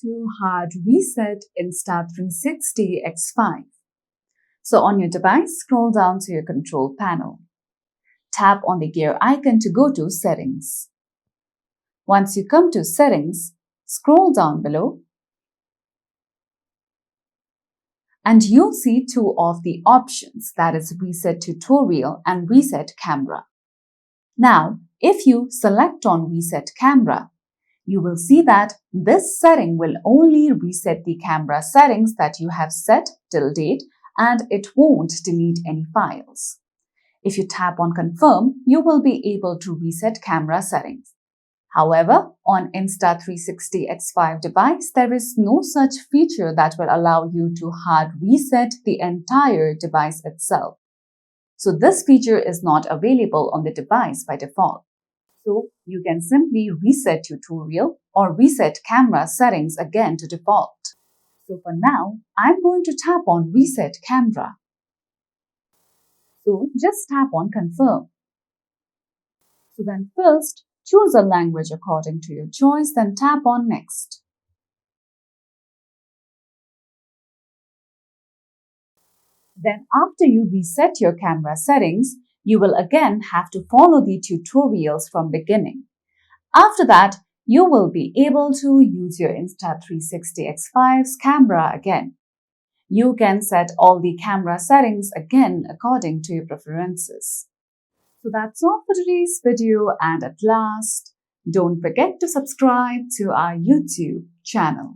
to hard reset Insta360 X5. So on your device, scroll down to your control panel. Tap on the gear icon to go to Settings. Once you come to Settings, scroll down below and you'll see two of the options, that is Reset Tutorial and Reset Camera. Now, if you select on Reset Camera, you will see that this setting will only reset the camera settings that you have set till date and it won't delete any files. If you tap on Confirm, you will be able to reset camera settings. However, on Insta360 X5 device, there is no such feature that will allow you to hard reset the entire device itself. So this feature is not available on the device by default. So you can simply reset tutorial or reset camera settings again to default. So for now, I'm going to tap on Reset Camera. So just tap on Confirm. So then first, choose a language according to your choice, then tap on Next. Then after you reset your camera settings, you will again have to follow the tutorials from beginning. After that, you will be able to use your Insta360 X5's camera again. You can set all the camera settings again according to your preferences. So that's all for today's video, and at last, don't forget to subscribe to our YouTube channel.